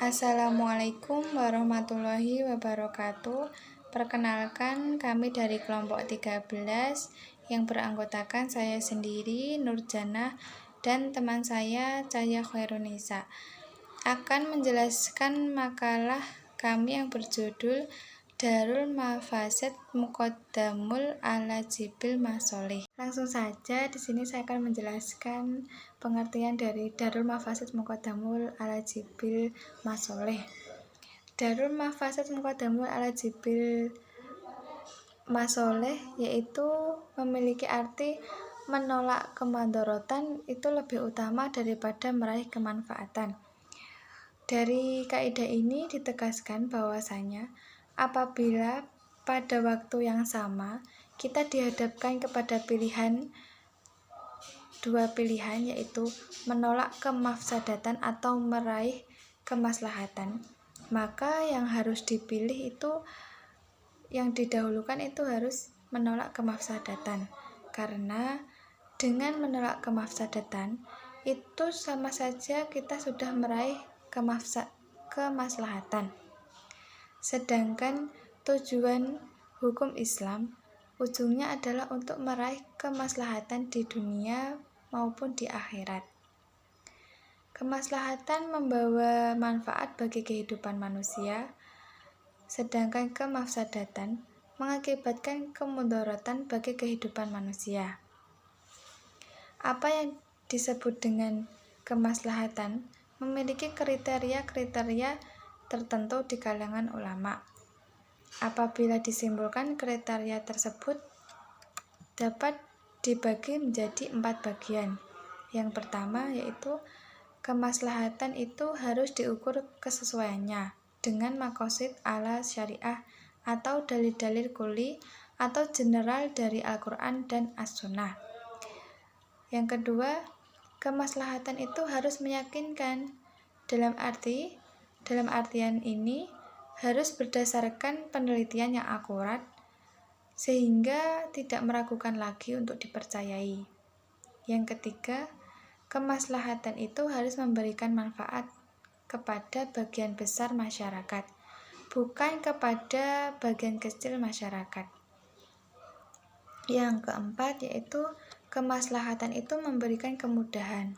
Assalamualaikum warahmatullahi wabarakatuh. Perkenalkan, kami dari kelompok 13 yang beranggotakan saya sendiri, Nurjannah, dan teman saya, Cahya Khairunisa, akan menjelaskan makalah kami yang berjudul Darul Mafasid Muqaddamul ala Jibil Masolih. Langsung saja, di sini saya akan menjelaskan pengertian dari Darul Mafasid Muqaddamul ala Jibil Masolih. Darul Mafasid Muqaddamul ala Jibil Masolih yaitu memiliki arti menolak kemadharatan itu lebih utama daripada meraih kemanfaatan. Dari kaidah ini ditegaskan bahwasanya apabila pada waktu yang sama kita dihadapkan kepada dua pilihan, yaitu menolak kemafsadatan atau meraih kemaslahatan, maka yang harus dipilih itu, yang didahulukan itu harus menolak kemafsadatan, karena dengan menolak kemafsadatan itu sama saja kita sudah meraih kemaslahatan. Sedangkan tujuan hukum Islam ujungnya adalah untuk meraih kemaslahatan di dunia maupun di akhirat. Kemaslahatan membawa manfaat bagi kehidupan manusia, sedangkan kemafsadatan mengakibatkan kemudaratan bagi kehidupan manusia. Apa yang disebut dengan kemaslahatan memiliki kriteria-kriteria tertentu di kalangan ulama. Apabila disimpulkan, kriteria tersebut dapat dibagi menjadi 4 bagian. Yang pertama yaitu kemaslahatan itu harus diukur kesesuaiannya dengan maqasid ala syariah atau dalil-dalil kuli atau general dari Al-Quran dan As-Sunnah. Yang kedua, kemaslahatan itu harus meyakinkan. Dalam artian ini harus berdasarkan penelitian yang akurat sehingga tidak meragukan lagi untuk dipercayai. Yang ketiga, kemaslahatan itu harus memberikan manfaat kepada bagian besar masyarakat, bukan kepada bagian kecil masyarakat. Yang keempat yaitu kemaslahatan itu memberikan kemudahan.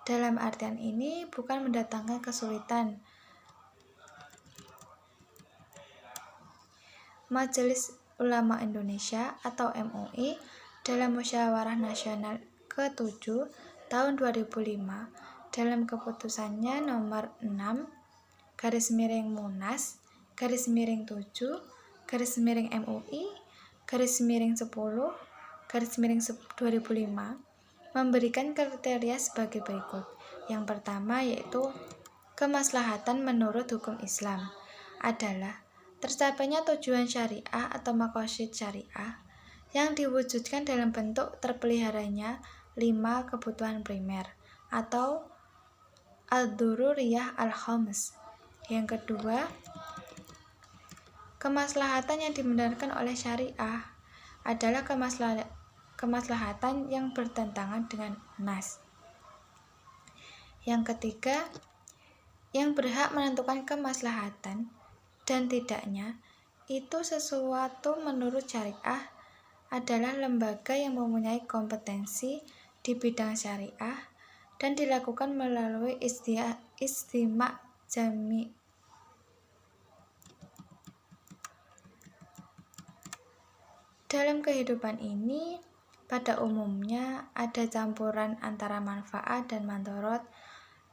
Dalam artian ini bukan mendatangkan kesulitan. Majelis Ulama Indonesia atau MUI dalam Musyawarah Nasional ke-7 tahun 2005 dalam keputusannya nomor 6/MUI/10/2005 memberikan kriteria sebagai berikut. Yang pertama yaitu kemaslahatan menurut hukum Islam adalah tercapainya tujuan syariah atau maqasid syariah yang diwujudkan dalam bentuk terpeliharanya 5 kebutuhan primer atau ad-dururiyah al-khams. Yang kedua, kemaslahatan yang dibenarkan oleh syariah adalah kemaslahatan yang bertentangan dengan nas. Yang ketiga, yang berhak menentukan kemaslahatan dan tidaknya itu sesuatu menurut syariah adalah lembaga yang mempunyai kompetensi di bidang syariah dan dilakukan melalui istima' jami'. Dalam kehidupan ini, pada umumnya ada campuran antara manfaat dan mandorot.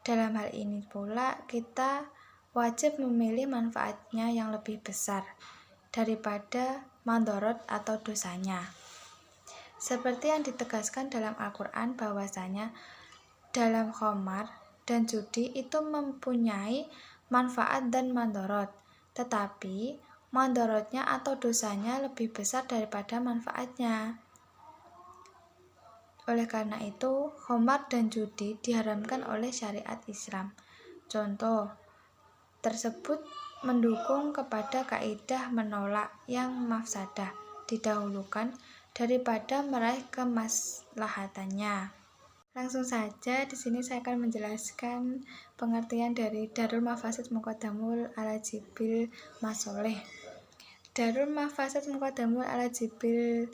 Dalam hal ini pula kita wajib memilih manfaatnya yang lebih besar daripada mandorot atau dosanya. Seperti yang ditegaskan dalam Al-Quran bahwasanya dalam khamar dan judi itu mempunyai manfaat dan mandorot, tetapi mandorotnya atau dosanya lebih besar daripada manfaatnya. Oleh karena itu, khamar dan judi diharamkan oleh syariat Islam. Contoh tersebut mendukung kepada kaidah menolak yang mafsadah didahulukan daripada meraih kemaslahatannya. Langsung saja di sini saya akan menjelaskan pengertian dari Darul Mafasid Muqaddamul ala Jibil Masoleh. Darul Mafasid Muqaddamul ala Jibil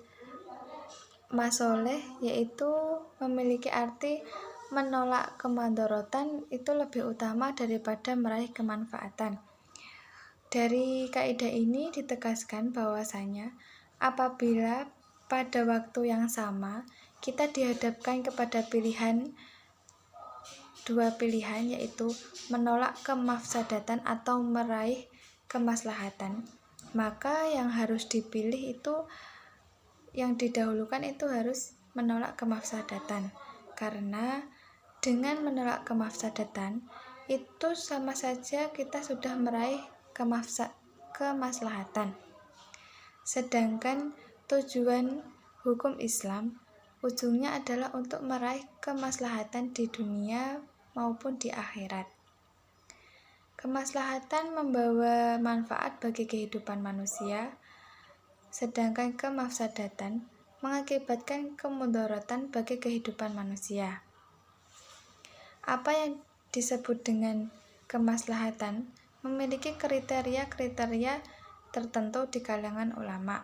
Masoleh yaitu memiliki arti menolak kemadharatan itu lebih utama daripada meraih kemanfaatan. Dari kaidah ini ditegaskan bahwasanya apabila pada waktu yang sama kita dihadapkan kepada dua pilihan yaitu menolak kemafsadatan atau meraih kemaslahatan, maka yang harus dipilih itu yang didahulukan itu harus menolak kemafsadatan, karena dengan menolak kemafsadatan itu sama saja kita sudah meraih kemaslahatan. Sedangkan tujuan hukum Islam ujungnya adalah untuk meraih kemaslahatan di dunia maupun di akhirat. Kemaslahatan membawa manfaat bagi kehidupan manusia, sedangkan kemafsadatan mengakibatkan kemudaratan bagi kehidupan manusia. Apa yang disebut dengan kemaslahatan memiliki kriteria-kriteria tertentu di kalangan ulama.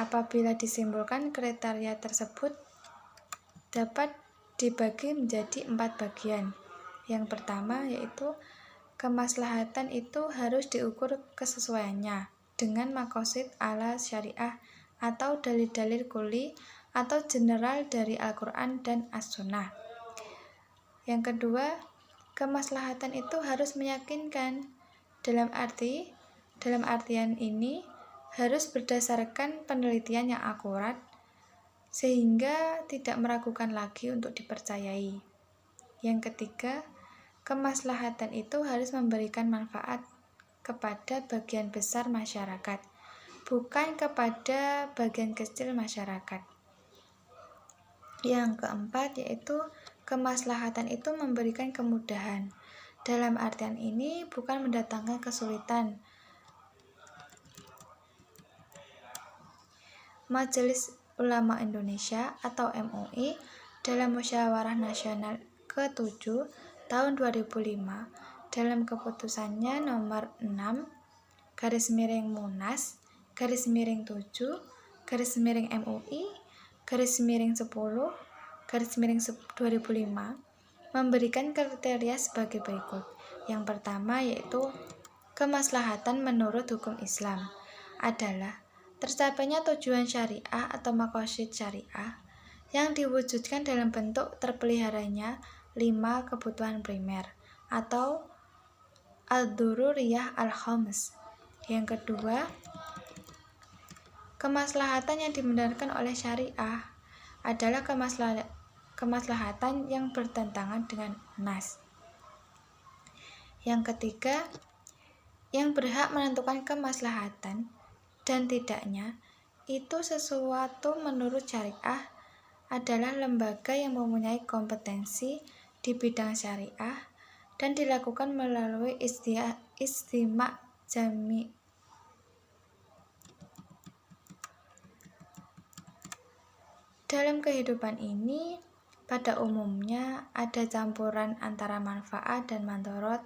Apabila disimpulkan kriteria tersebut dapat dibagi menjadi 4 bagian. Yang pertama yaitu kemaslahatan itu harus diukur kesesuaiannya dengan maqasid ala syariah atau dalil-dalil kuli atau general dari Al-Quran dan As-Sunnah. Yang kedua, kemaslahatan itu harus meyakinkan. Dalam artian ini harus berdasarkan penelitian yang akurat sehingga tidak meragukan lagi untuk dipercayai. Yang ketiga, kemaslahatan itu harus memberikan manfaat kepada bagian besar masyarakat, bukan kepada bagian kecil masyarakat. Yang keempat yaitu kemaslahatan itu memberikan kemudahan. Dalam artian ini bukan mendatangkan kesulitan. Majelis Ulama Indonesia atau MUI dalam Musyawarah Nasional ke-7 tahun 2005 dalam keputusannya nomor 6/Munas/MUI/10/2005 memberikan kriteria sebagai berikut. Yang pertama yaitu kemaslahatan menurut hukum Islam adalah tercapainya tujuan syariah atau maqasid syariah yang diwujudkan dalam bentuk terpeliharanya 5 kebutuhan primer atau ad-dururiyah al-khams. Yang kedua, kemaslahatan yang dibenarkan oleh syariah adalah kemaslahatan yang bertentangan dengan nas. Yang ketiga, yang berhak menentukan kemaslahatan dan tidaknya itu sesuatu menurut syariah adalah lembaga yang mempunyai kompetensi di bidang syariah dan dilakukan melalui istima' jami'. Dalam kehidupan ini pada umumnya ada campuran antara manfaat dan mandorot.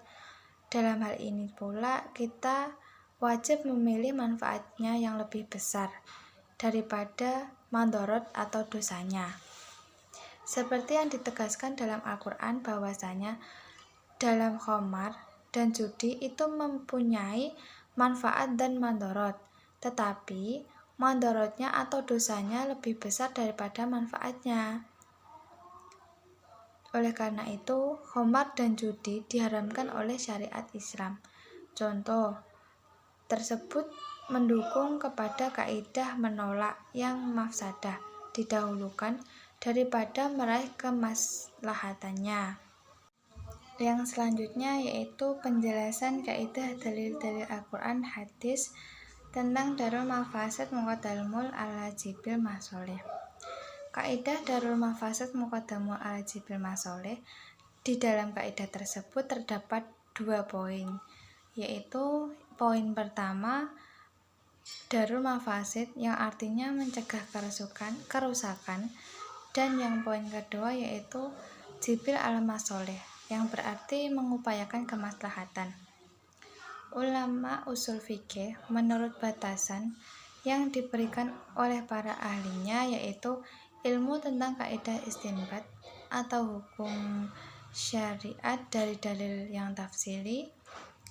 Dalam hal ini pula kita wajib memilih manfaatnya yang lebih besar daripada mandorot atau dosanya. Seperti yang ditegaskan dalam Al-Quran bahwasanya dalam khamar dan judi itu mempunyai manfaat dan mandorot, tetapi mandorotnya atau dosanya lebih besar daripada manfaatnya. Oleh karena itu, khamar dan judi diharamkan oleh syariat Islam. Contoh tersebut mendukung kepada kaidah menolak yang mafsadah didahulukan daripada meraih kemaslahatannya. Yang selanjutnya yaitu penjelasan kaidah dalil-dalil Al-Quran hadis tentang Darul Mafasid Muqaddamul ala Jibil Masoleh. Kaidah Darul Mafasid Muqaddamul ala Jibil Masoleh, di dalam kaidah tersebut terdapat 2 poin, yaitu poin pertama, Darul Mafasid yang artinya mencegah kerusakan Dan yang poin kedua yaitu jibil al-masoleh, yang berarti mengupayakan kemaslahatan. Ulama usul fikih menurut batasan yang diberikan oleh para ahlinya yaitu ilmu tentang kaidah istinbat atau hukum syariat dari dalil yang tafsili,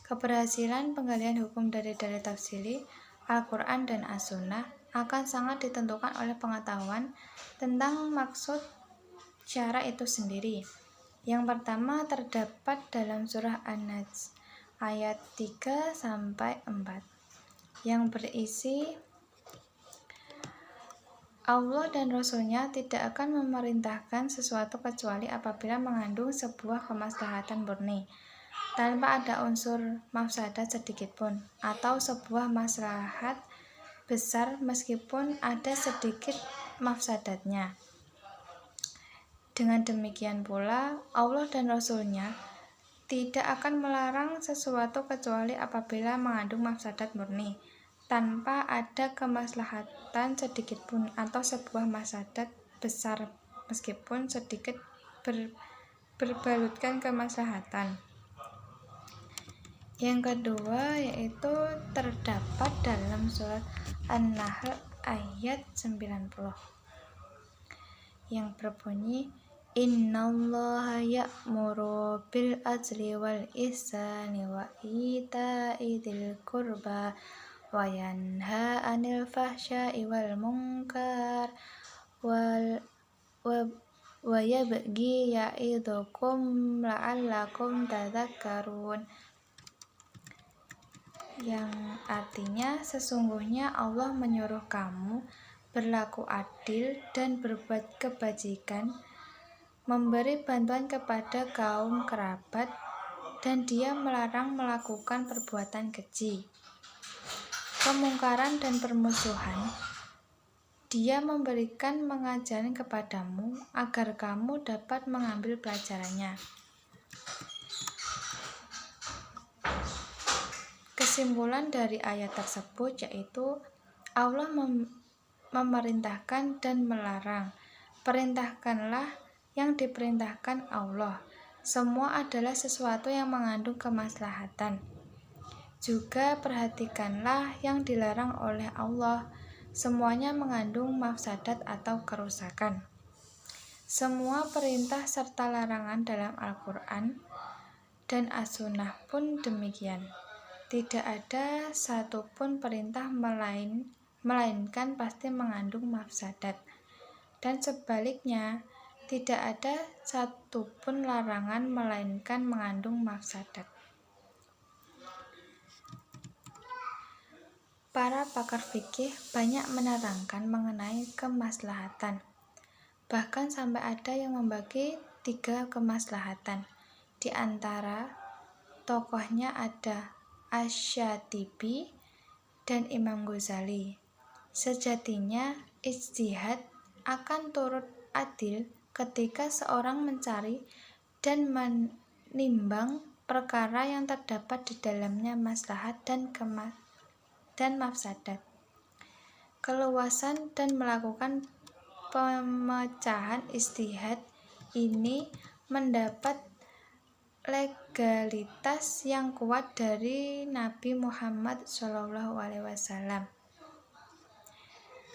keberhasilan penggalian hukum dari dalil tafsili, Al-Quran dan As-Sunnah akan sangat ditentukan oleh pengetahuan tentang maksud syara itu sendiri. Yang pertama terdapat dalam surah An-Najm ayat 3-4 yang berisi Allah dan Rasulnya tidak akan memerintahkan sesuatu kecuali apabila mengandung sebuah kemaslahatan murni tanpa ada unsur mafsadat sedikitpun, atau sebuah maslahat besar meskipun ada sedikit mafsadatnya. Dengan demikian pula Allah dan Rasulnya tidak akan melarang sesuatu kecuali apabila mengandung mafsadat murni tanpa ada kemaslahatan sedikitpun, atau sebuah mafsadat besar meskipun sedikit berbalutkan kemaslahatan. Yang kedua yaitu terdapat dalam surat An-Nahl ayat 90 yang berbunyi Innallaha ya'muru bil adli wal ihsani wa ita'i dzil qurba wa yanha 'anil fahsya'i wal munkar wa yabghi ya'idukum la'allakum tadhakkarun, yang artinya sesungguhnya Allah menyuruh kamu berlaku adil dan berbuat kebajikan, memberi bantuan kepada kaum kerabat, dan Dia melarang melakukan perbuatan keji, kemungkaran dan permusuhan. Dia memberikan mengajaran kepadamu agar kamu dapat mengambil pelajarannya. Kesimpulan dari ayat tersebut yaitu Allah memerintahkan dan melarang. Perintahkanlah yang diperintahkan Allah. Semua adalah sesuatu yang mengandung kemaslahatan. Juga perhatikanlah yang dilarang oleh Allah. Semuanya mengandung mafsadat atau kerusakan. Semua perintah serta larangan dalam Al-Quran dan As-Sunnah pun demikian. Tidak ada satupun perintah melainkan pasti mengandung mafsadat. Dan sebaliknya, tidak ada satupun larangan melainkan mengandung mafsadat. Para pakar fikih banyak menerangkan mengenai kemaslahatan. Bahkan sampai ada yang membagi 3 kemaslahatan. Di antara tokohnya ada Asy-Syatibi dan Imam Ghazali. Sejatinya ijtihad akan turut adil ketika seorang mencari dan menimbang perkara yang terdapat di dalamnya maslahat dan mafsadat, keluasan, dan melakukan pemecahan. Ijtihad ini mendapat legalitas yang kuat dari Nabi Muhammad SAW.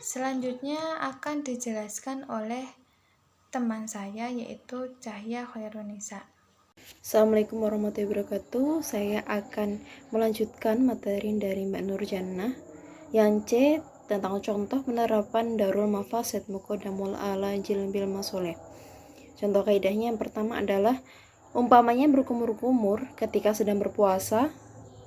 Selanjutnya akan dijelaskan oleh teman saya yaitu Cahya Khairunisa. Assalamualaikum warahmatullahi wabarakatuh. Saya akan melanjutkan materi dari Mbak Nurjannah yang C tentang contoh penerapan darul mafasid muqaddamul ala jilbil masoleh. Contoh kaidahnya yang pertama adalah umpamanya berkumur-kumur ketika sedang berpuasa,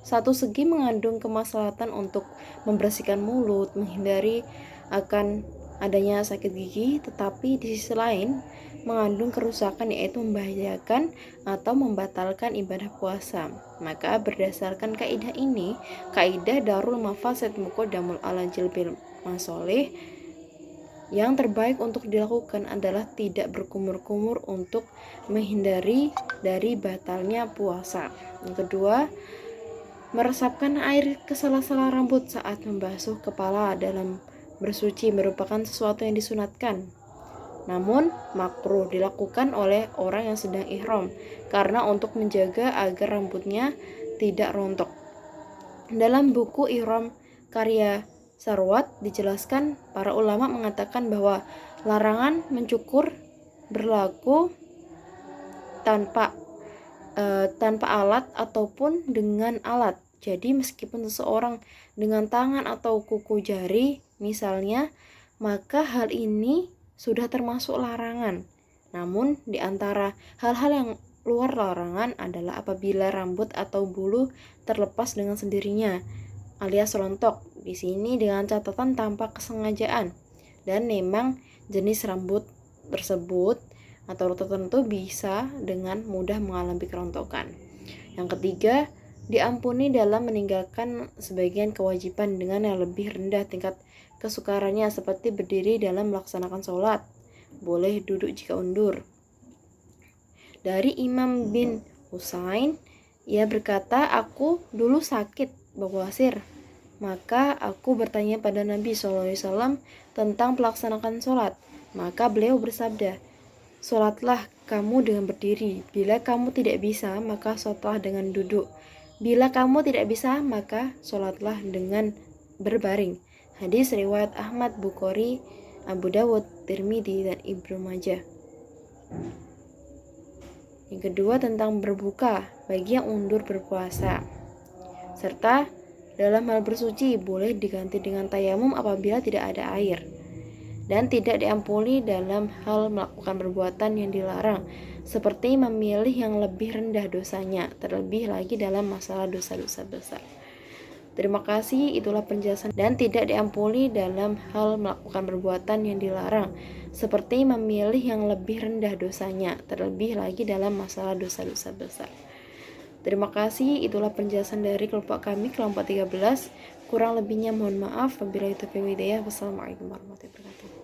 satu segi mengandung kemaslahatan untuk membersihkan mulut, menghindari akan adanya sakit gigi, tetapi di sisi lain mengandung kerusakan yaitu membahayakan atau membatalkan ibadah puasa. Maka berdasarkan kaidah ini, kaidah darul mafasid muqaddamul ala jilbil masoleh, yang terbaik untuk dilakukan adalah tidak berkumur-kumur untuk menghindari dari batalnya puasa. Yang kedua, meresapkan air ke sela-sela rambut saat membasuh kepala dalam bersuci merupakan sesuatu yang disunatkan. Namun makruh dilakukan oleh orang yang sedang ihram karena untuk menjaga agar rambutnya tidak rontok. Dalam buku Ihram karya Sarwat dijelaskan para ulama mengatakan bahwa larangan mencukur berlaku tanpa alat ataupun dengan alat. Jadi meskipun seseorang dengan tangan atau kuku jari misalnya, maka hal ini sudah termasuk larangan. Namun di antara hal-hal yang luar larangan adalah apabila rambut atau bulu terlepas dengan sendirinya alias rontok. Di sini dengan catatan tanpa kesengajaan. Dan memang jenis rambut tersebut atau tertentu bisa dengan mudah mengalami kerontokan. Yang ketiga, diampuni dalam meninggalkan sebagian kewajiban dengan yang lebih rendah tingkat kesukarannya seperti berdiri dalam melaksanakan sholat. Boleh duduk jika undur. Dari Imam bin Husain, ia berkata, aku dulu sakit bawasir. Maka aku bertanya pada Nabi SAW tentang pelaksanaan sholat. Maka beliau bersabda, sholatlah kamu dengan berdiri. Bila kamu tidak bisa, maka sholatlah dengan duduk. Bila kamu tidak bisa, maka sholatlah dengan berbaring. Hadis riwayat Ahmad, Bukhari, Abu Dawud, Tirmidzi, dan Ibnu Majah. Yang kedua tentang berbuka bagi yang undur berpuasa. Serta dalam hal bersuci boleh diganti dengan tayamum apabila tidak ada air. Dan tidak diampuni dalam hal melakukan perbuatan yang dilarang, seperti memilih yang lebih rendah dosanya, terlebih lagi dalam masalah dosa-dosa besar. Terima kasih, itulah penjelasan. Dan tidak diampuni dalam hal melakukan perbuatan yang dilarang, seperti memilih yang lebih rendah dosanya, terlebih lagi dalam masalah dosa-dosa besar. Terima kasih, itulah penjelasan dari kelompok kami, kelompok 13. Kurang lebihnya mohon maaf. Wabillahi taufiq wal hidayah. Wassalamualaikum warahmatullahi wabarakatuh.